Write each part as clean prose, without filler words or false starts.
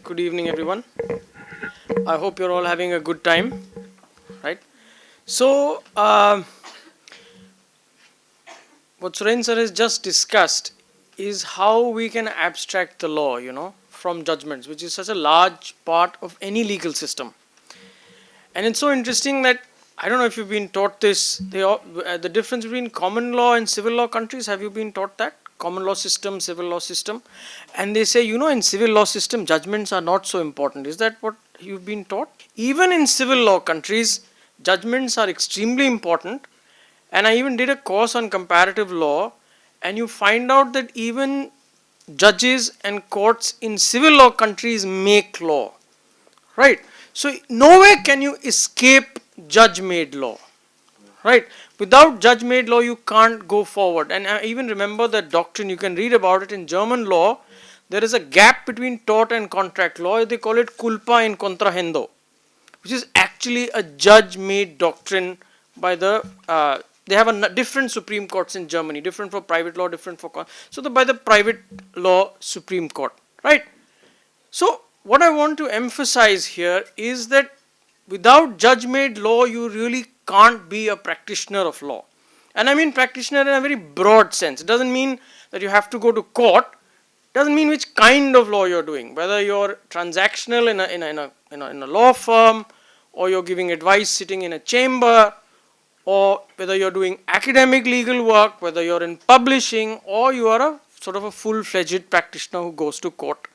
Good evening, everyone. I hope you're all having a good time, right? So, what Suren sir has just discussed is how we can abstract the law, from judgments, which is such a large part of any legal system. And it's so interesting that, I don't know if you've been taught this, the difference between common law and civil law countries. Have you been taught that? Common law system, civil law system. And they say, in civil law system, judgments are not so important. Is that what you've been taught? Even in civil law countries, judgments are extremely important. And I even did a course on comparative law, and you find out that even judges and courts in civil law countries make law, right? So nowhere can you escape judge-made law, right? Without judge-made law, you can't go forward. And I even remember that doctrine, you can read about it in German law. There is a gap between tort and contract law. They call it culpa in contrahendo, which is actually a judge-made doctrine by the, they have a different Supreme Courts in Germany, different for private law, different for, by the private law Supreme Court, right? So what I want to emphasize here is that without judge-made law, you really can't be a practitioner of law. And I mean practitioner in a very broad sense. It doesn't mean that you have to go to court. It doesn't mean which kind of law you're doing. Whether you're transactional in a law firm, or you're giving advice sitting in a chamber, or whether you're doing academic legal work, whether you're in publishing, or you are a sort of a full-fledged practitioner who goes to court,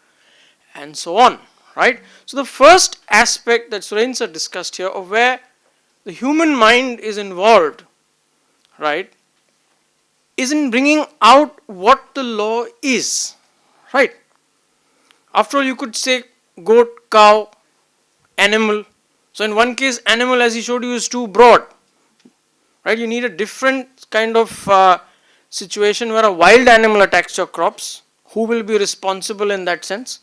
and so on, right? So the first aspect that Suren sir discussed here of where the human mind is involved, right, is in bringing out what the law is, right? After all, you could say goat, cow, animal. So in one case, animal, as he showed you, is too broad, right? You need a different kind of situation where a wild animal attacks your crops. Who will be responsible in that sense,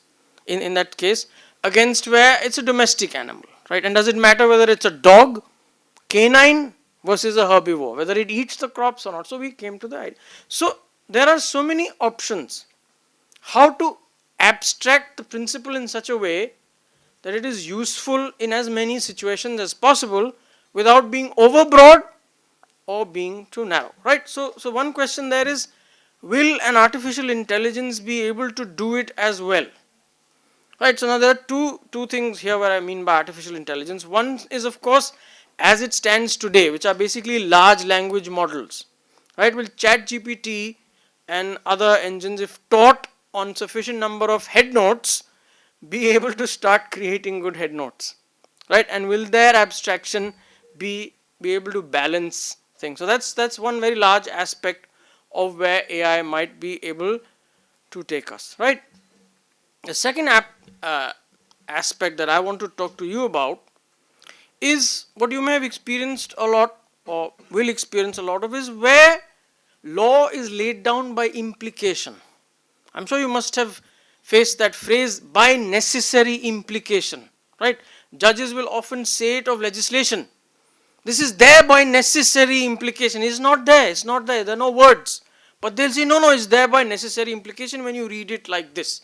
in that case, against where it's a domestic animal, right? And does it matter whether it's a dog, canine versus a herbivore, whether it eats the crops or not? So we came to the idea. So there are so many options how to abstract the principle in such a way that it is useful in as many situations as possible without being overbroad or being too narrow, right? So one question there is, will an artificial intelligence be able to do it as well? Right, so now there are two things here where I mean by artificial intelligence. One is, of course, as it stands today, which are basically large language models, right? Will ChatGPT and other engines, if taught on sufficient number of head notes, be able to start creating good head notes, right? And will their abstraction be able to balance things? So that's one very large aspect of where AI might be able to take us, right? The second aspect that I want to talk to you about is what you may have experienced a lot or will experience a lot of, is where law is laid down by implication. I'm sure you must have faced that phrase, by necessary implication, right? Judges will often say it of legislation. This is there by necessary implication. It's not there. It's not there. There are no words. But they'll say, no, it's there by necessary implication when you read it like this.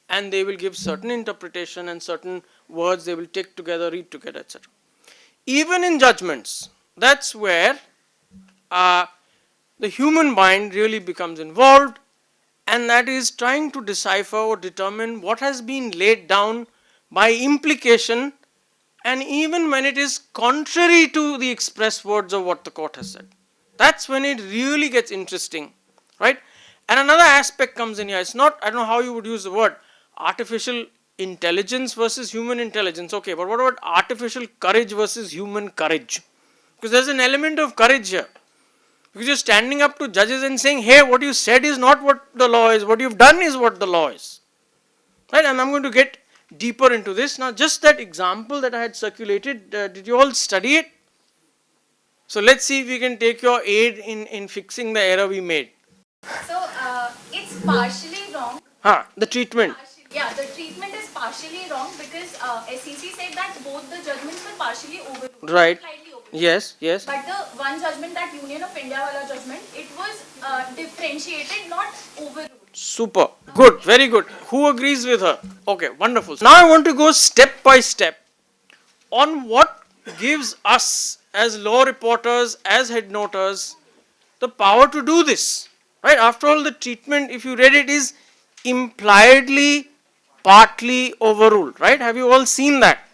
And they will give certain interpretation and certain words they will take together, read together, etc. Even in judgments, that's where the human mind really becomes involved, and that is trying to decipher or determine what has been laid down by implication, and even when it is contrary to the express words of what the court has said. That's when it really gets interesting, right? And another aspect comes in here. It's not, I don't know how you would use the word, artificial intelligence versus human intelligence. Okay, but what about artificial courage versus human courage? Because there's an element of courage here. Because you're standing up to judges and saying, hey, what you said is not what the law is. What you've done is what the law is. Right? And I'm going to get deeper into this. Now, just that example that I had circulated, did you all study it? So let's see if we can take your aid in fixing the error we made. So, it's partially wrong. The treatment. Yeah, the treatment is partially wrong because SCC said that both the judgments were partially overruled. Right. Slightly overruled. Yes. But the one judgment, that Union of India wala judgment, it was differentiated, not overruled. Super. Good, very good. Who agrees with her? Okay, wonderful. Now I want to go step by step on what gives us as law reporters, as head noters, the power to do this. Right? After all, the treatment, if you read it, is impliedly partly overruled. Right? Have you all seen that?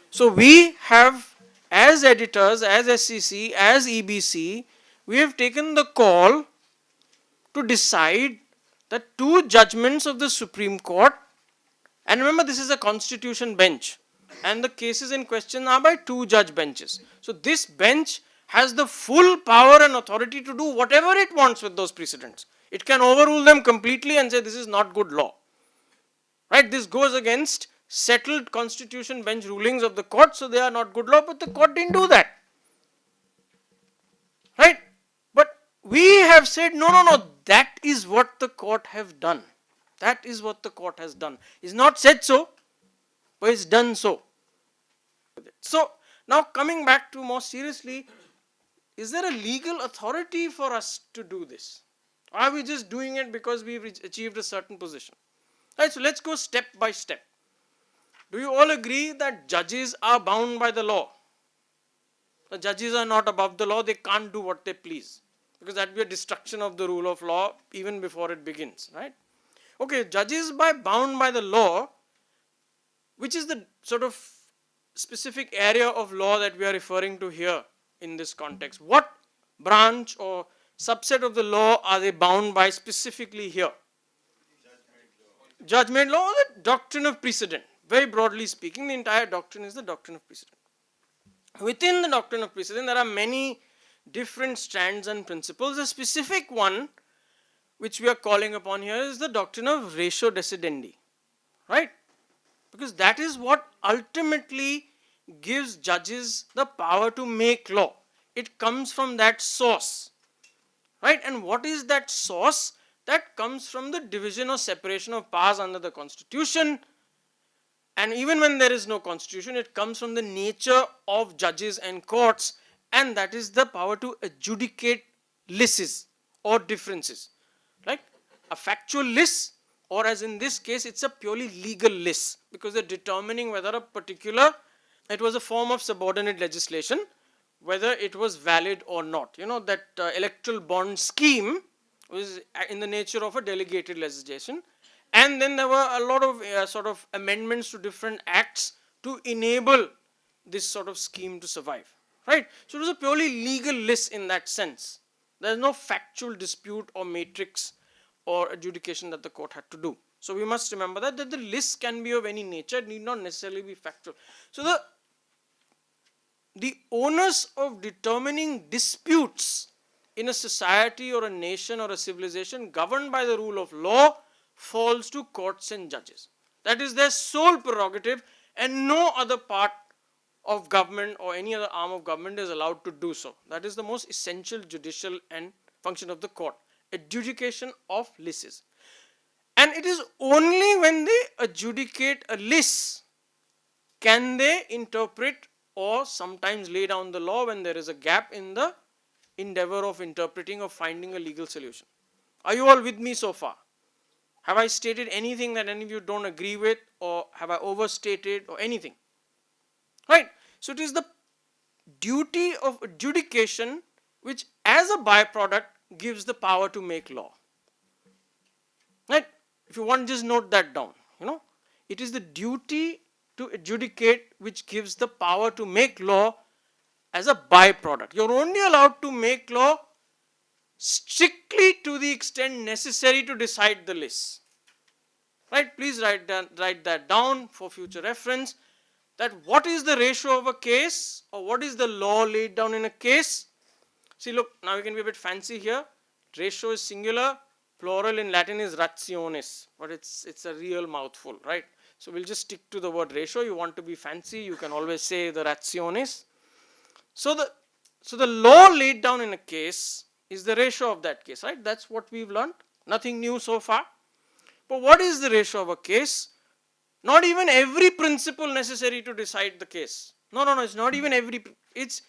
So we have, as editors, as SCC, as EBC, we have taken the call to decide that two judgments of the Supreme Court, and remember this is a constitution bench, and the cases in question are by two judge benches. So this bench has the full power and authority to do whatever it wants with those precedents. It can overrule them completely and say this is not good law. Right? This goes against settled constitution bench rulings of the court, so they are not good law, but the court didn't do that. Right? But we have said no, that is what the court have done. That is what the court has done. It's not said so, but it's done so. So now coming back to more seriously, is there a legal authority for us to do this? Or are we just doing it because we've achieved a certain position? Right, so let's go step by step. Do you all agree that judges are bound by the law? The judges are not above the law, they can't do what they please. Because that would be a destruction of the rule of law even before it begins, right? Okay, judges are bound by the law, which is the sort of specific area of law that we are referring to here in this context. What branch or subset of the law are they bound by specifically here? Judgment law or the doctrine of precedent. Very broadly speaking, the entire doctrine is the doctrine of precedent. Within the doctrine of precedent, there are many different strands and principles. A specific one which we are calling upon here is the doctrine of ratio decidendi. Right? Because that is what ultimately gives judges the power to make law. It comes from that source. Right? And what is that source? That comes from the division or separation of powers under the Constitution. And even when there is no Constitution, it comes from the nature of judges and courts, and that is the power to adjudicate lisses or differences. Right? A factual liss, or as in this case, it's a purely legal liss, because they're determining whether a particular, it was a form of subordinate legislation, whether it was valid or not. You know, that electoral bond scheme was in the nature of a delegated legislation. And then there were a lot of sort of amendments to different acts to enable this sort of scheme to survive. Right? So it was a purely legal list in that sense. There is no factual dispute or matrix or adjudication that the court had to do. So we must remember that the list can be of any nature, it need not necessarily be factual. So the onus of determining disputes in a society or a nation or a civilization governed by the rule of law falls to courts and judges. That is their sole prerogative, and no other part of government or any other arm of government is allowed to do so. That is the most essential judicial and function of the court, adjudication of lisses. And it is only when they adjudicate a liss can they interpret or sometimes lay down the law when there is a gap in the endeavor of interpreting or finding a legal solution. Are you all with me so far? Have I stated anything that any of you don't agree with, or have I overstated or anything? Right? So it is the duty of adjudication which as a byproduct gives the power to make law. Right? If you want, just note that down. You know, it is the duty to adjudicate which gives the power to make law as a byproduct. You are only allowed to make law strictly to the extent necessary to decide the list. Right? Please write that down for future reference. That what is the ratio of a case, or what is the law laid down in a case? See, look, now we can be a bit fancy here. Ratio is singular, plural in Latin is rationis, but it's a real mouthful, right? So we'll just stick to the word ratio. You want to be fancy, you can always say the rationis. So the law laid down in a case is the ratio of that case, right? That's what we've learned. Nothing new so far. But what is the ratio of a case? Not even every principle necessary to decide the case. No, it's not even every, it's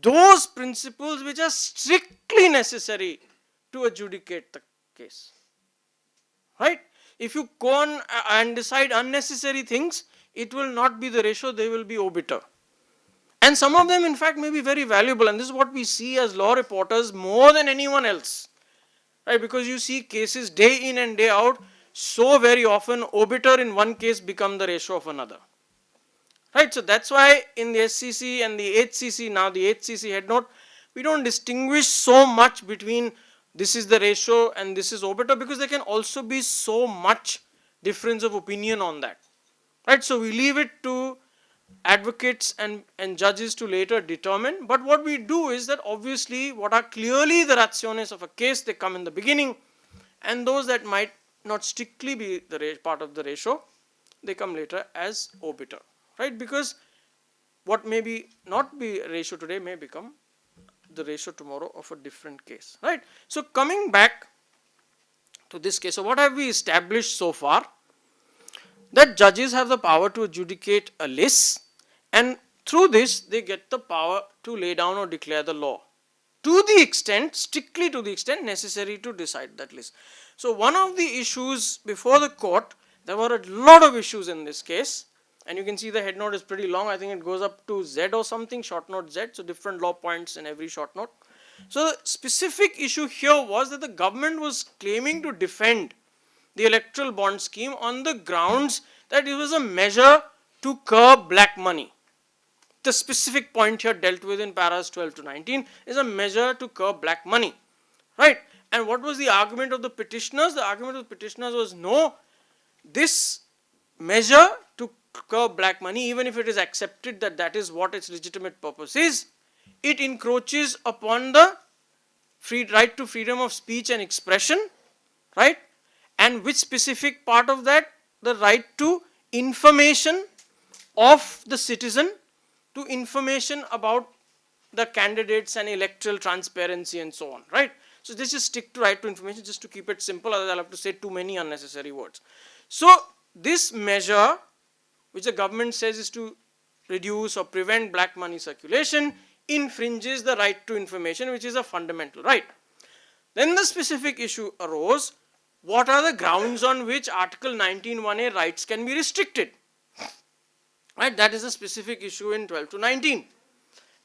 those principles which are strictly necessary to adjudicate the case. Right? If you go on and decide unnecessary things, it will not be the ratio, they will be obiter. And some of them in fact may be very valuable, and this is what we see as law reporters more than anyone else, right? Because you see cases day in and day out, so very often obiter in one case become the ratio of another, right? So that's why in the SCC and the HCC, now the HCC head note, we don't distinguish so much between this is the ratio and this is obiter, because there can also be so much difference of opinion on that, right? So we leave it to advocates and judges to later determine. But what we do is that obviously what are clearly the rationes of a case, they come in the beginning, and those that might not strictly be the part of the ratio, they come later as obiter, right? Because what may be not be ratio today may become the ratio tomorrow of a different case, right? So coming back to this case, so what have we established so far? That judges have the power to adjudicate a list, and through this they get the power to lay down or declare the law to the extent, strictly to the extent necessary to decide that list. So one of the issues before the court, there were a lot of issues in this case, and you can see the head note is pretty long. I think it goes up to Z or something, short note Z, so different law points in every short note. So the specific issue here was that the government was claiming to defend the electoral bond scheme on the grounds that it was a measure to curb black money. The specific point here dealt with in paras 12 to 19 is a measure to curb black money, right? And what was the argument of the petitioners? The argument of the petitioners was, no, this measure to curb black money, even if it is accepted that that is what its legitimate purpose is, it encroaches upon the right to freedom of speech and expression, right? And which specific part of that? The right to information of the citizen, to information about the candidates and electoral transparency and so on, right? So this is stick to right to information just to keep it simple, otherwise I'll have to say too many unnecessary words. So this measure, which the government says is to reduce or prevent black money circulation, infringes the right to information, which is a fundamental right. Then the specific issue arose, what are the grounds on which Article 19(1)(a) rights can be restricted? Right, that is a specific issue in 12 to 19.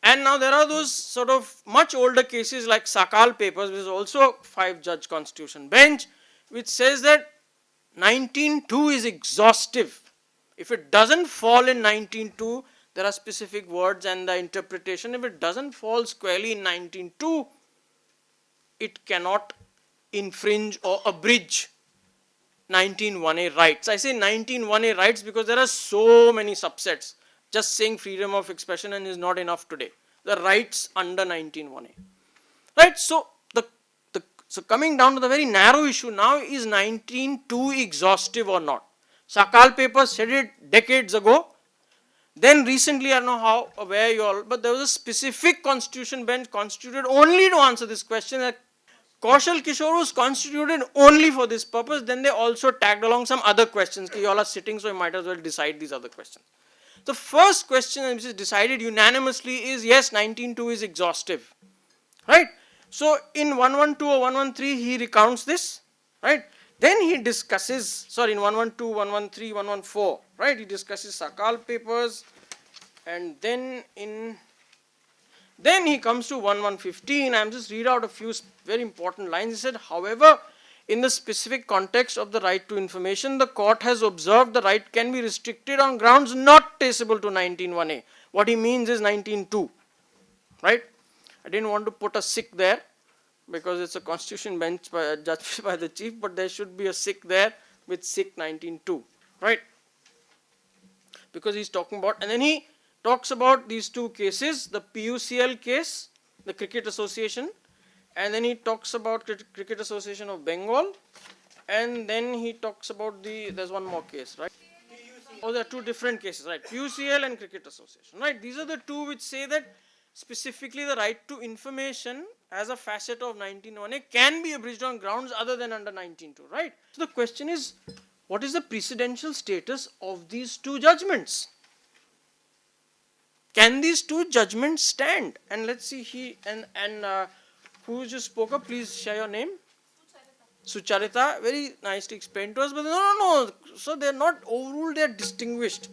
And now there are those sort of much older cases like Sakal papers, which is also a 5-judge constitution bench, which says that 19(2) is exhaustive. If it doesn't fall in 19(2), there are specific words and the interpretation. If it doesn't fall squarely in 19(2), it cannot infringe or abridge 19(1)(a) rights. I say 19(1)(a) rights because there are so many subsets. Just saying freedom of expression and is not enough today. The rights under 19(1)(a). Right? So so coming down to the very narrow issue now, is 19(2) exhaustive or not? Sakal paper said it decades ago. Then recently, I don't know how aware you all, but there was a specific constitution bench constituted only to answer this question. Kaushal Kishore was constituted only for this purpose. Then they also tagged along some other questions. You all are sitting, so you might as well decide these other questions. The first question which is decided unanimously is yes, 19(2) is exhaustive. Right? So in 112 or 113 he recounts this. Right? Then he discusses, sorry, in 112, 113, 114, right? He discusses Sakal papers, and then he comes to 1115. I'm just read out a few very important lines. He said, however, in the specific context of the right to information, the court has observed the right can be restricted on grounds not traceable to 19(1)(a). What he means is 19(2), right? I didn't want to put a sick there because it's a constitution bench judged by the chief, but there should be a sick there with sick 19(2), right? Because he's talking about, and then he talks about these two cases, the PUCL case, the Cricket Association, and then he talks about Cricket Association of Bengal, and then he talks about there's one more case, right? Oh, there are two different cases, right? PUCL and Cricket Association, right? These are the two which say that specifically the right to information as a facet of 19(1)(a) can be abridged on grounds other than under 19(2), right? So the question is, what is the precedential status of these two judgments? Can these two judgments stand? And let's see, who just spoke up, please share your name. Sucharita very nicely explained to us, but no. So they are not overruled, they are distinguished.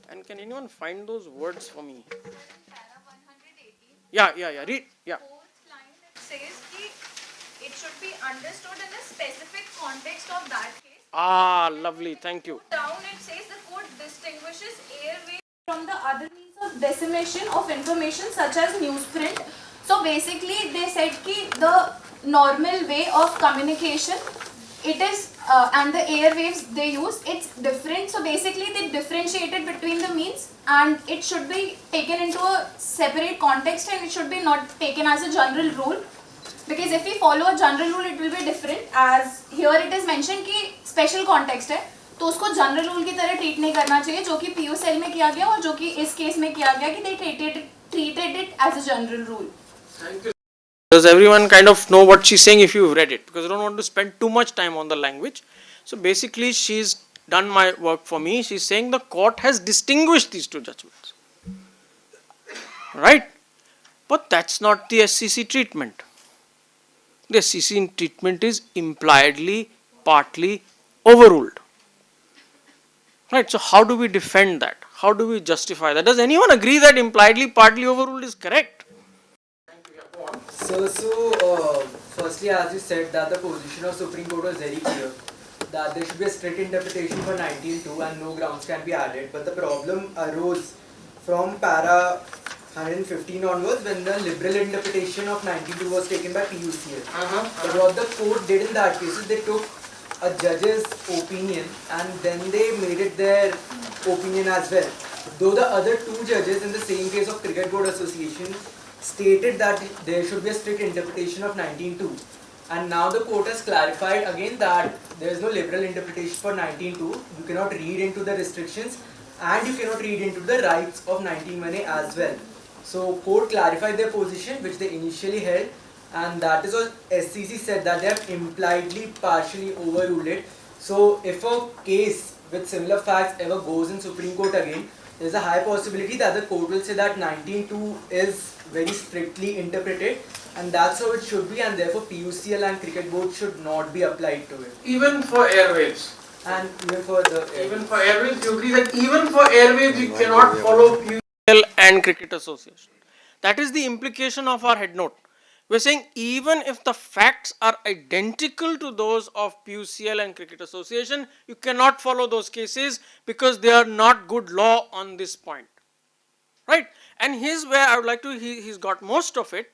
And can anyone find those words for me? Para 180. Yeah. Read. Yeah. Fourth line, it says ki it should be understood in the specific context of that case. Ah, lovely. Thank you. Down it says the code distinguishes airway from the other means of dissemination of information such as newsprint. So basically they said ki the normal way of communication, it is and the airwaves they use, it's different. So basically they differentiated between the means and it should be taken into a separate context and it should be not taken as a general rule. Because if we follow a general rule, it will be different. As here it is mentioned कि special context है, तो उसको general rule की तरह treat नहीं करना चाहिए, जो कि PUCL में किया गया और जो कि इस case में किया गया कि they treated it as a general rule. Thank you. Does everyone kind of know what she's saying if you've read it? Because I don't want to spend too much time on the language. So basically, she's done my work for me. She's saying the court has distinguished these two judgments. Right? But that's not the SCC treatment. The SCC treatment is impliedly, partly overruled. Right? So how do we defend that? How do we justify that? Does anyone agree that impliedly, partly overruled is correct? So, firstly, as you said, that the position of Supreme Court was very clear, that there should be a strict interpretation for 19.2 and no grounds can be added. But the problem arose from para 115 onwards when the liberal interpretation of 19.2 was taken by PUCL. But what the court did in that case is they took a judge's opinion and then they made it their opinion as well. Though the other two judges in the same case of Cricket Board Association stated that there should be a strict interpretation of 19.2, and now the court has clarified again that there is no liberal interpretation for 19.2. You cannot read into the restrictions and you cannot read into the rights of 19.1a as well. So court clarified their position which they initially held, and that is what SCC said, that they have impliedly partially overruled it. So if a case with similar facts ever goes in Supreme Court again, there is a high possibility that the court will say that 19.2 is very strictly interpreted and that's how it should be, and therefore PUCL and Cricket Board should not be applied to it. Even for airwaves. And even for the Even for airwaves, you agree that even for airwaves you cannot follow PUCL and Cricket Association. That is the implication of our head note. We're saying even if the facts are identical to those of PUCL and Cricket Association, you cannot follow those cases because they are not good law on this point. Right? And here's where I would like to, he's got most of it.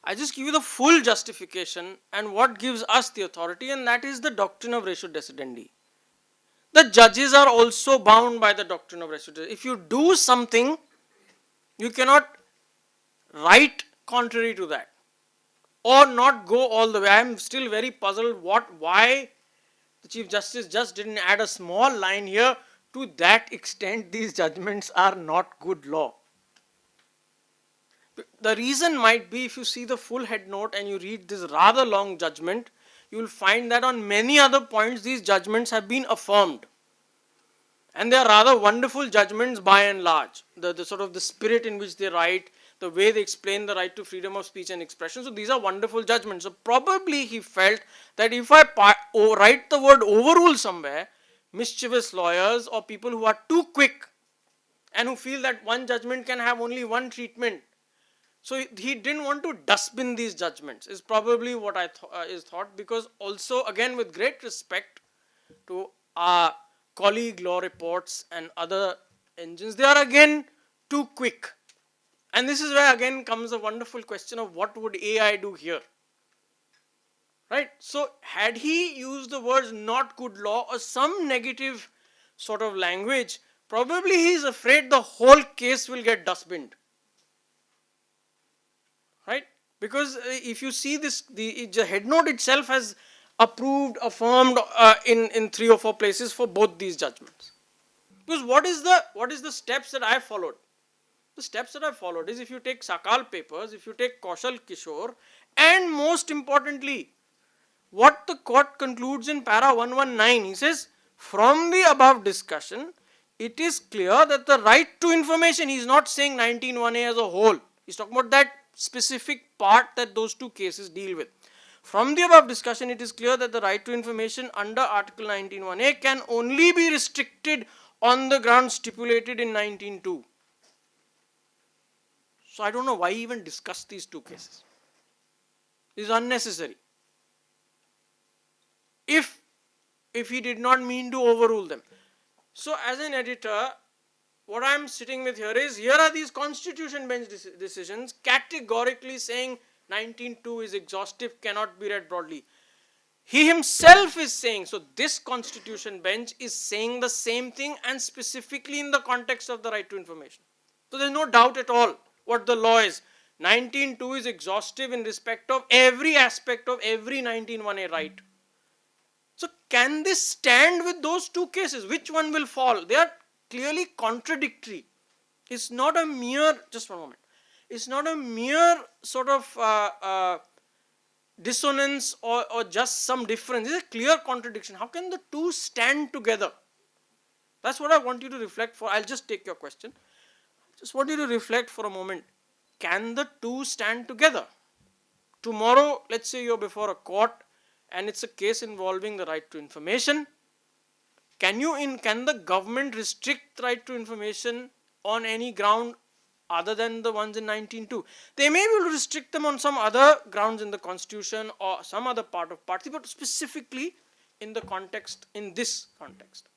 I just give you the full justification and what gives us the authority, and that is the doctrine of ratio decidendi. The judges are also bound by the doctrine of ratio decidendi. If you do something, you cannot write contrary to that or not go all the way. I am still very puzzled why the Chief Justice just didn't add a small line here. To that extent, these judgments are not good law. The reason might be, if you see the full head note and you read this rather long judgment, you will find that on many other points these judgments have been affirmed. And they are rather wonderful judgments by and large. The sort of the spirit in which they write, the way they explain the right to freedom of speech and expression. So these are wonderful judgments. So probably he felt that if I write the word overrule somewhere, mischievous lawyers or people who are too quick and who feel that one judgment can have only one treatment. So he didn't want to dustbin these judgments is probably what is thought, because also again with great respect to our colleague law reports and other engines, they are again too quick. And this is where again comes a wonderful question of what would AI do here? Right? So had he used the words not good law or some negative sort of language, probably he is afraid the whole case will get dustbined. Right? Because if you see this, the head note itself has approved, affirmed in 3 or 4 places for both these judgments. Because what is the steps that I followed? The steps that I followed is, if you take Sakal papers, if you take Kaushal Kishore, and most importantly, what the court concludes in para 119, he says, from the above discussion, it is clear that the right to information, he is not saying 19.1a as a whole, he is talking about that specific part that those two cases deal with. From the above discussion, it is clear that the right to information under Article 19(1)(a) can only be restricted on the grounds stipulated in 19(2). So I don't know why even discuss these two cases. It is unnecessary. If he did not mean to overrule them. So as an editor, what I am sitting with here are these constitution bench decisions categorically saying 19(2) is exhaustive, cannot be read broadly. He himself is saying, so this constitution bench is saying the same thing and specifically in the context of the right to information. So there is no doubt at all what the law is. 19(2) is exhaustive in respect of every aspect of every 19(1)(a) right. So can this stand with those two cases? Which one will fall? They are clearly contradictory. It's not a mere, just one moment, it's not a mere sort of dissonance or just some difference. It's a clear contradiction. How can the two stand together? That's what I want you to reflect for. I'll just take your question. Just want you to reflect for a moment. Can the two stand together? Tomorrow, let's say you're before a court and it's a case involving the right to information. Can the government restrict the right to information on any ground other than the ones in 19(2)? They may be able to restrict them on some other grounds in the constitution or some other part of party, but specifically in the context, in this context,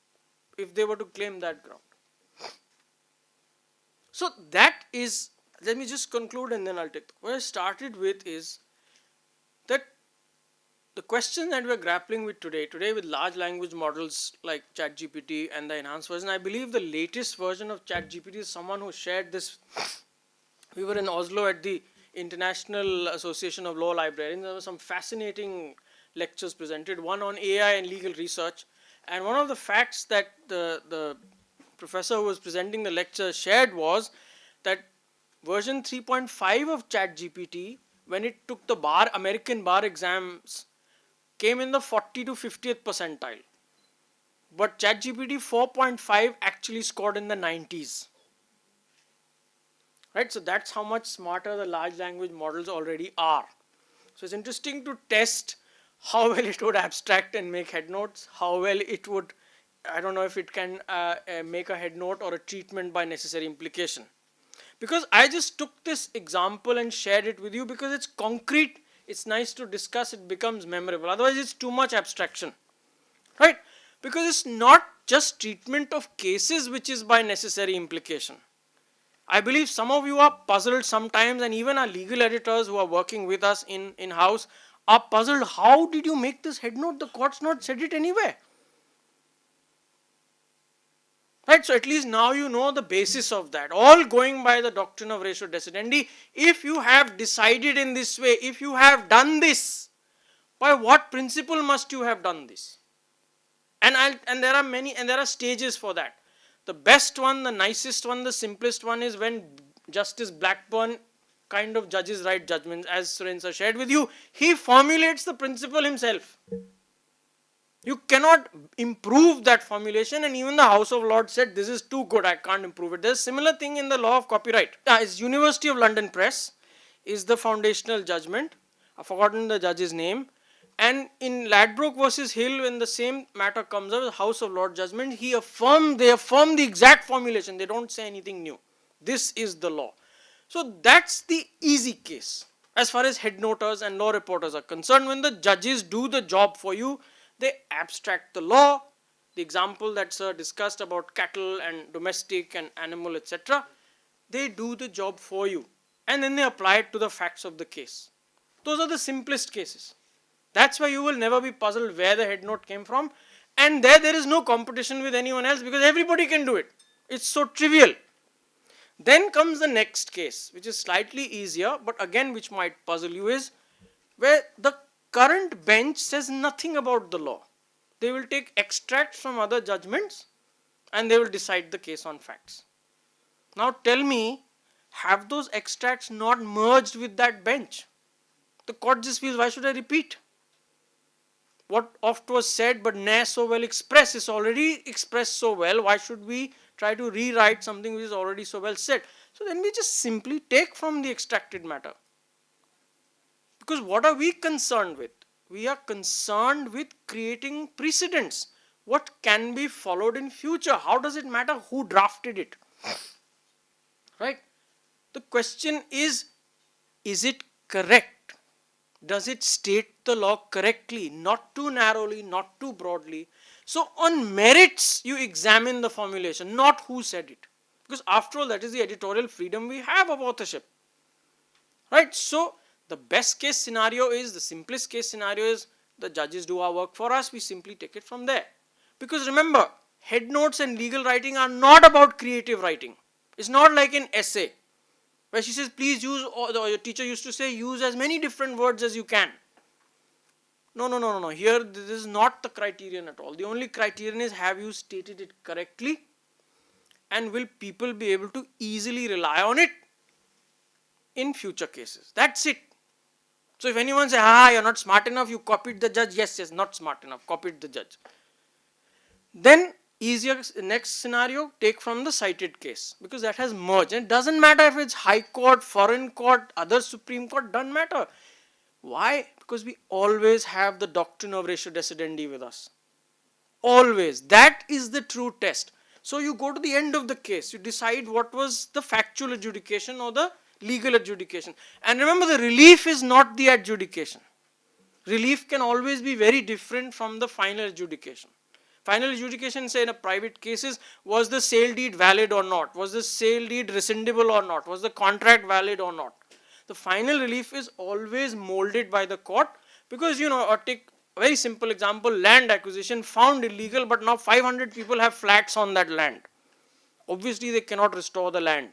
if they were to claim that ground. So that is, let me just conclude and then I'll take, what I started with is that the question that we are grappling with today with large language models like ChatGPT and the enhanced version, I believe the latest version of ChatGPT is someone who shared this. We were in Oslo at the International Association of Law Librarians. There were some fascinating lectures presented, one on AI and legal research. And one of the facts that the professor who was presenting the lecture shared was that version 3.5 of ChatGPT, when it took the American bar exams, came in the 40 to 50th percentile. But ChatGPT 4.5 actually scored in the 90s. Right? So that's how much smarter the large language models already are. So it's interesting to test how well it would abstract and make head notes, how well it would, I don't know if it can make a head note or a treatment by necessary implication. Because I just took this example and shared it with you because it's concrete. It's nice to discuss, it becomes memorable. Otherwise, it's too much abstraction, right? Because it's not just treatment of cases which is by necessary implication. I believe some of you are puzzled sometimes, and even our legal editors who are working with us in-house are puzzled. How did you make this head note? The court's not said it anywhere. Right, so at least now you know the basis of that. All going by the doctrine of ratio decidendi. If you have decided in this way, if you have done this, by what principle must you have done this? And there are many, and there are stages for that. The best one, the nicest one, the simplest one is when Justice Blackburn kind of judges right judgments, as Suren shared with you. He formulates the principle himself. You cannot improve that formulation, and even the House of Lords said this is too good, I can't improve it. There's a similar thing in the law of copyright. It's University of London Press is the foundational judgment. I've forgotten the judge's name. And in Ladbroke versus Hill, when the same matter comes up, the House of Lords judgment, they affirm the exact formulation. They don't say anything new. This is the law. So that's the easy case. As far as headnoters and law reporters are concerned, when the judges do the job for you, they abstract the law. The example that Sir discussed about cattle and domestic and animal, etc. They do the job for you. And then they apply it to the facts of the case. Those are the simplest cases. That's why you will never be puzzled where the head note came from. And there is no competition with anyone else because everybody can do it. It's so trivial. Then comes the next case, which is slightly easier, but again which might puzzle you, is where the current bench says nothing about the law. They will take extracts from other judgments and they will decide the case on facts. Now tell me, have those extracts not merged with that bench? The court just feels, why should I repeat? What oft was said but ne'er so well expressed is already expressed so well. Why should we try to rewrite something which is already so well said? So then we just simply take from the extracted matter. Because what are we concerned with? We are concerned with creating precedents. What can be followed in future? How does it matter who drafted it? Right? The question is it correct? Does it state the law correctly? Not too narrowly, not too broadly. So on merits, you examine the formulation, not who said it. Because after all, that is the editorial freedom we have of authorship. Right? So the best case scenario is, the simplest case scenario is, the judges do our work for us, we simply take it from there. Because remember, head notes and legal writing are not about creative writing. It's not like an essay where she says, please use, or your teacher used to say, use as many different words as you can. No. Here, this is not the criterion at all. The only criterion is, have you stated it correctly? And will people be able to easily rely on it in future cases? That's it. So if anyone says, you're not smart enough, you copied the judge. Yes, not smart enough, copied the judge. Then easier next scenario, take from the cited case, because that has merged. And it doesn't matter if it's High Court, Foreign Court, other Supreme Court, doesn't matter. Why? Because we always have the doctrine of ratio decidendi with us. Always. That is the true test. So you go to the end of the case, you decide what was the factual adjudication or the legal adjudication. And remember, the relief is not the adjudication. Relief can always be very different from the final adjudication. Final adjudication, say in a private cases, was the sale deed valid or not? Was the sale deed rescindable or not? Was the contract valid or not? The final relief is always molded by the court, because, or take a very simple example, land acquisition found illegal, but now 500 people have flats on that land. Obviously, they cannot restore the land.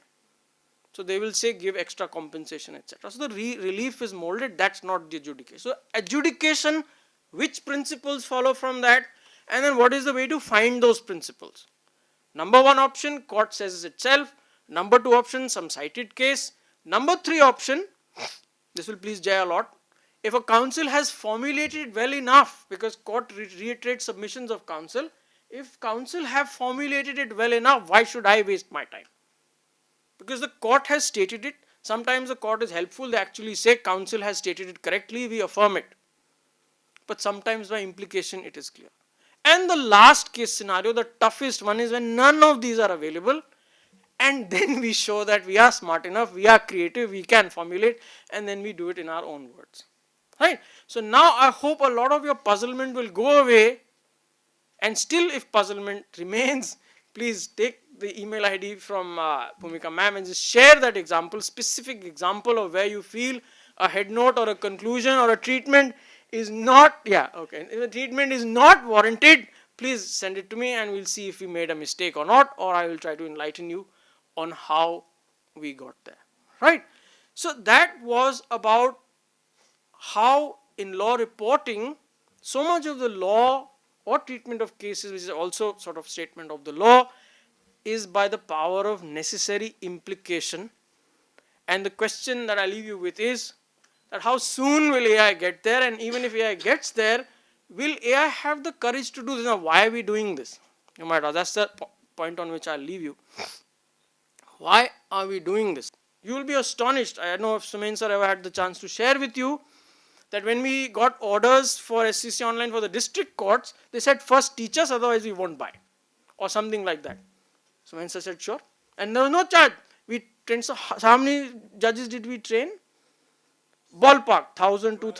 So they will say give extra compensation, etc. So the relief is molded, that's not the adjudication. So adjudication, which principles follow from that, and then what is the way to find those principles? Number one option, court says itself. Number two option, some cited case. Number three option, this will please Jay a lot. If a counsel has formulated well enough, because court reiterates submissions of counsel, if counsel have formulated it well enough, why should I waste my time? Because the court has stated it. Sometimes the court is helpful, they actually say counsel has stated it correctly, we affirm it. But sometimes by implication it is clear. And the last case scenario, the toughest one, is when none of these are available, and then we show that we are smart enough, we are creative, we can formulate, and then we do it in our own words. Right? So now I hope a lot of your puzzlement will go away, and still if puzzlement remains, please take the email ID from Bhumika ma'am and just share that example, specific example of where you feel a head note or a conclusion or a treatment is not, if a treatment is not warranted, please send it to me and we'll see if we made a mistake or not, or I will try to enlighten you on how we got there. Right? So that was about how in law reporting, so much of the law or treatment of cases, which is also sort of statement of the law, is by the power of necessary implication. And the question that I leave you with is that how soon will AI get there, and even if AI gets there, will AI have the courage to do this? Now, why are we doing this? You might ask, that's the point on which I'll leave you. Why are we doing this? You will be astonished. I don't know if Sumain sir ever had the chance to share with you that when we got orders for SCC online for the district courts, they said first teach us, otherwise we won't buy, or something like that. Sumain sir said sure, and there was no charge. We trained, so how many judges did we train? Ballpark 1,000 to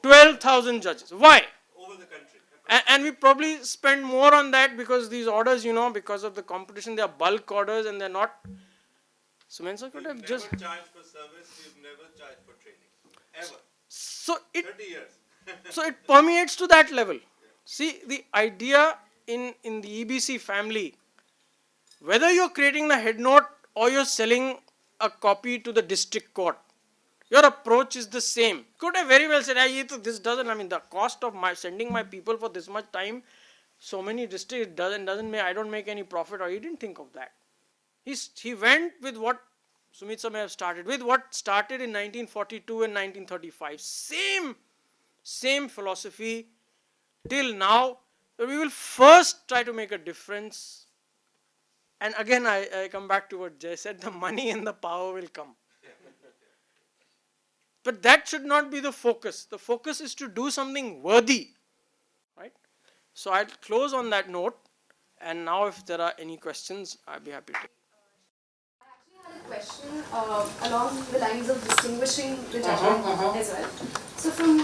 12,000 judges. Why? Over the country. And we probably spend more on that because these orders, because of the competition, they are bulk orders and they're not. Sumain sir could have just. We've never charged for service, we've never charged for training. Ever. So it 30 years. So it permeates to that level. See, the idea in the EBC family, whether you're creating the head note or you're selling a copy to the district court, your approach is the same. Could have very well said, this doesn't, the cost of my sending my people for this much time, so many districts, doesn't make, I don't make any profit, or he didn't think of that. He went with what Sumit sir may have started with, what started in 1942 and 1935. Same philosophy till now. We will first try to make a difference. And again, I come back to what Jay said, the money and the power will come. But that should not be the focus. The focus is to do something worthy, right? So I'll close on that note, and now if there are any questions, I'd be happy to. I actually had a question along the lines of distinguishing the judgment as well. So from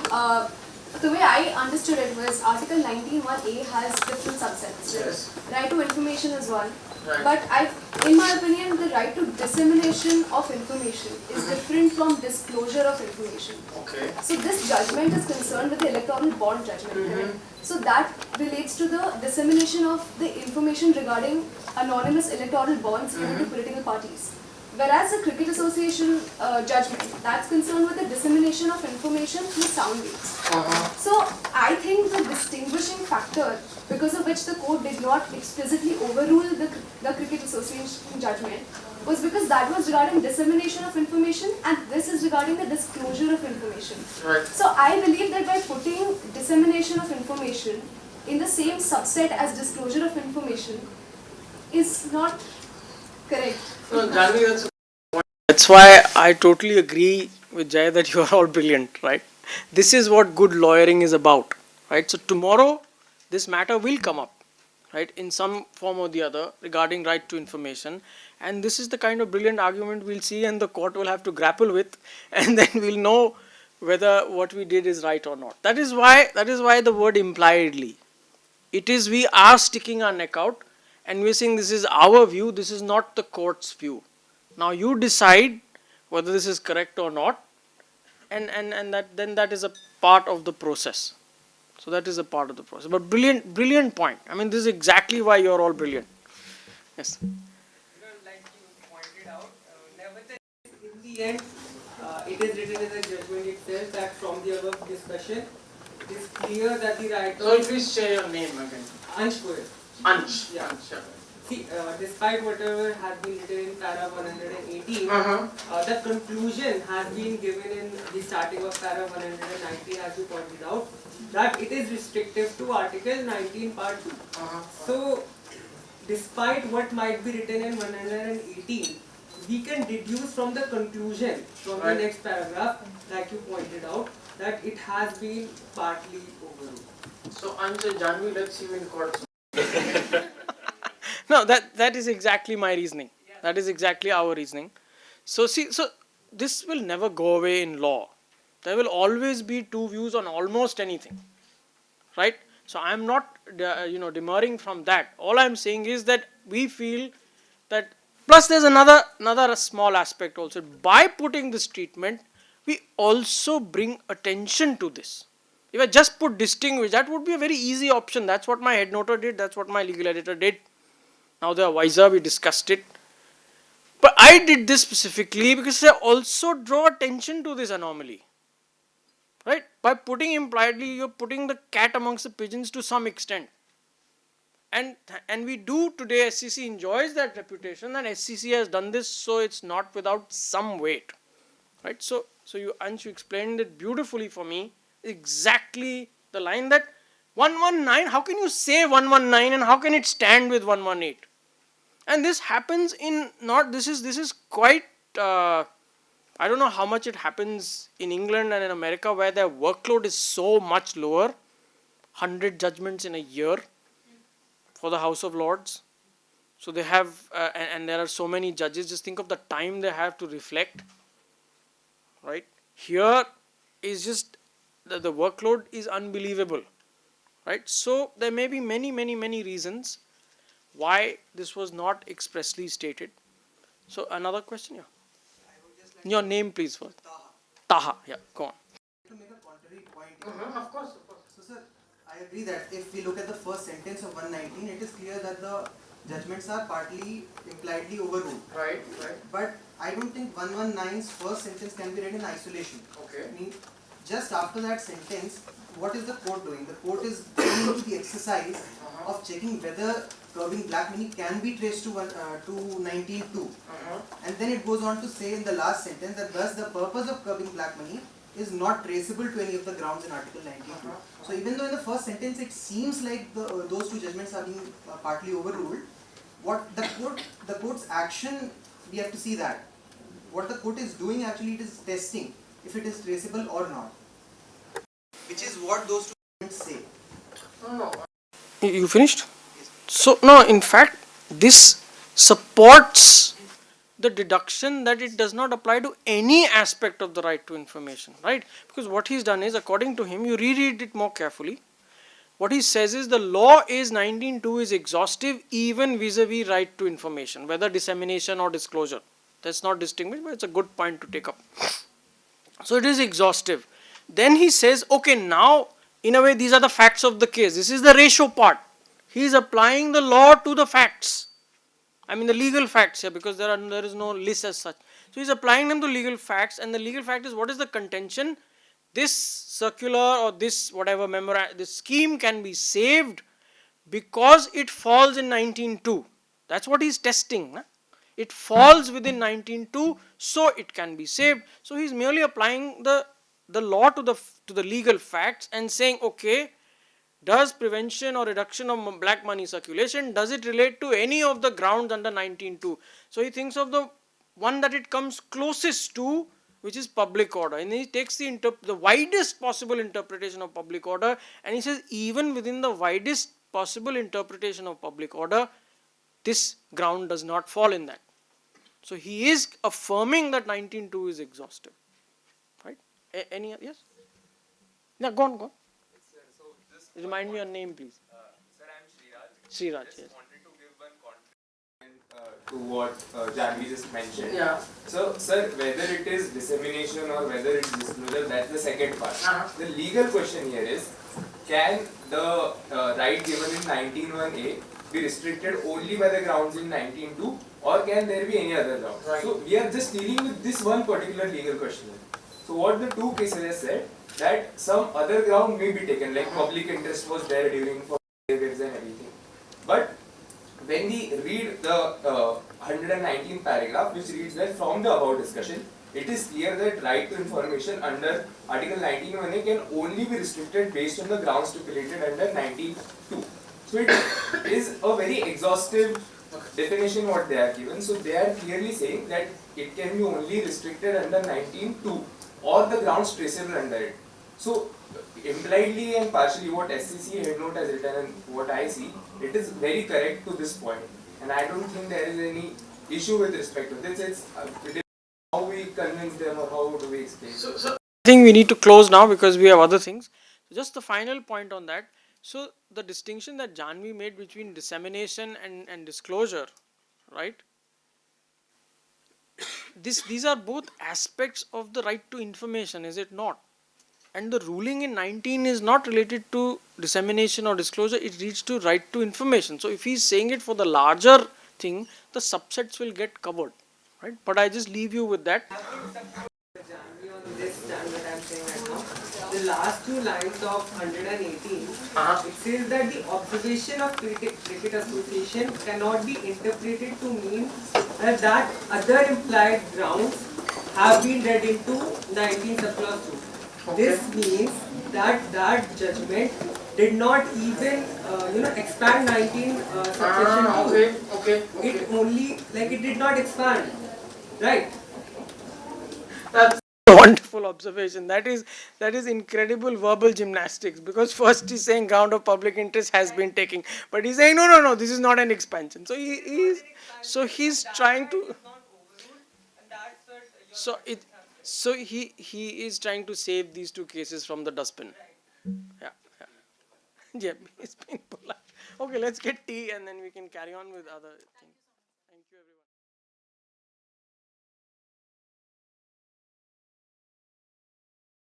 the way I understood it was Article 19(1)(a) has different subsets. Yes. Right to information is one. Right. But in my opinion, the right to dissemination of information is different from disclosure of information. Okay. So this judgment is concerned with the electoral bond judgment, correct? So that relates to the dissemination of the information regarding anonymous electoral bonds given to political parties. Whereas the Cricket Association judgment, that's concerned with the dissemination of information through sound waves. So I think the distinguishing factor because of which the court did not explicitly overrule the Cricket Association judgment was because that was regarding dissemination of information and this is regarding the disclosure of information. Right. So I believe that by putting dissemination of information in the same subset as disclosure of information is not correct. No, Janvi, that's why I totally agree with Jay that you are all brilliant, right? This is what good lawyering is about, right? So tomorrow, this matter will come up, right, in some form or the other regarding right to information, and this is the kind of brilliant argument we'll see and the court will have to grapple with, and then we'll know whether what we did is right or not. That is why the word impliedly. It is we are sticking our neck out and we're saying this is our view, this is not the court's view. Now you decide whether this is correct or not, and that is a part of the process. So that is a part of the process. But brilliant point. I mean, this is exactly why you're all brilliant. Yes. Like you pointed out, nevertheless, in the end, it is written in the judgment itself that from the above discussion, it is clear that the right. So please share your name again. Ansh Goyal. Ansh. Yeah. Ansh, yeah. See, despite whatever has been written in para 118, the conclusion has been given in the starting of para 119, as you pointed out, that it is restrictive to Article 19 Part 2. So, despite what might be written in 118, we can deduce from the conclusion, from the next paragraph, like you pointed out, that it has been partly overruled. So Ansh and Janvi, let's see you in court. No, that is exactly my reasoning. That is exactly our reasoning. So see, so this will never go away in law. There will always be two views on almost anything, right? So I am not, demurring from that. All I am saying is that we feel that. Plus, there's another small aspect also. By putting this treatment, we also bring attention to this. If I just put distinguish, that would be a very easy option. That's what my head noter did. That's what my legal editor did. Now they are wiser, we discussed it. But I did this specifically because I also draw attention to this anomaly. Right? By putting impliedly, you're putting the cat amongst the pigeons to some extent. And we do today, SCC enjoys that reputation and SCC has done this, so it's not without some weight. Right? So you explained it beautifully for me. Exactly the line that 119, how can you say 119 and how can it stand with 118? And this happens in this is quite, I don't know how much it happens in England and in America where their workload is so much lower, 100 judgments in a year for the House of Lords. So they have, and there are so many judges, just think of the time they have to reflect, right? Here is just, the workload is unbelievable, right? So there may be many reasons why this was not expressly stated. So another question, yeah. Your name, please, first. Taha, yeah, go on. To make a contrary point here. Of course. So, sir, I agree that if we look at the first sentence of 119, it is clear that the judgments are partly impliedly overruled. Right. But I don't think 119's first sentence can be read in isolation. Okay. I mean, just after that sentence, what is the court doing? The court is going into the exercise of checking whether curbing black money can be traced to 19.2. And then it goes on to say in the last sentence that thus the purpose of curbing black money is not traceable to any of the grounds in Article 19.2. So even though in the first sentence it seems like those two judgments are being partly overruled, what the court's action, we have to see that. What the court is doing actually, it is testing if it is traceable or not. Which is what those two statements say. You finished? So no, in fact, this supports the deduction that it does not apply to any aspect of the right to information, right? Because what he's done is, according to him, you reread it more carefully. What he says is the law is 19.2 is exhaustive even vis-a-vis right to information, whether dissemination or disclosure. That's not distinguished, but it's a good point to take up. So it is exhaustive. Then he says, okay, now in a way these are the facts of the case. This is the ratio part. He is applying the law to the facts. I mean the legal facts here, because there is no list as such. So he's applying them to legal facts, and the legal fact is, what is the contention? This circular or this whatever this scheme can be saved because it falls in 19.2. That's what he's testing. Huh? It falls within 19.2, so it can be saved. So he's merely applying the law to the legal facts and saying, okay, does prevention or reduction of black money circulation, does it relate to any of the grounds under 19.2? So he thinks of the one that it comes closest to, which is public order, and he takes the widest possible interpretation of public order, and he says even within the widest possible interpretation of public order, this ground does not fall in that. So he is affirming that 19.2 is exhaustive, right? Any yes? Yeah, go on. Remind me your name, please. Sir, I am Sriraj. Sriraj, Just yes. wanted to give one contribution to what Janvi just mentioned. Yeah. So, sir, whether it is dissemination or whether it is disclosure, that's the second part. The legal question here is, can the right given in 19.1a be restricted only by the grounds in 19.2, or can there be any other grounds? Right. So, we are just dealing with this one particular legal question. So, what the two cases have said, that some other ground may be taken, like public interest was there during for waves and everything. But when we read the 119th paragraph, which reads that from the above discussion, it is clear that right to information under Article 19.1a can only be restricted based on the grounds stipulated under 19.2. So it is a very exhaustive definition what they are given. So they are clearly saying that it can be only restricted under 19.2 or the grounds traceable under it. So impliedly and partially what SCC Headnote has written and what I see, it is very correct to this point, and I don't think there is any issue with respect to this. It's how we convince them or how do we explain. So I think we need to close now because we have other things. So just the final point on that. So the distinction that Janvi made between dissemination and disclosure, right? These are both aspects of the right to information, is it not? And the ruling in 19 is not related to dissemination or disclosure, it leads to right to information. So if he's saying it for the larger thing, the subsets will get covered, right? But I just leave you with that. Janvi on this stand that I'm saying right now. The last two lines of 118, it says that the observation of cricket association cannot be interpreted to mean that other implied grounds have been read into 19 subclause 2. This means that that judgment did not even expand 19 subsection 2. It only it did not expand, right? That's a wonderful observation. That is incredible verbal gymnastics, because first he's saying ground of public interest has been taken, but he's saying no, this is not an expansion. So he's trying to. So he is trying to save these two cases from the dustbin. Yeah. Yeah, he's being polite. Okay, let's get tea and then we can carry on with other things. Thank you everyone.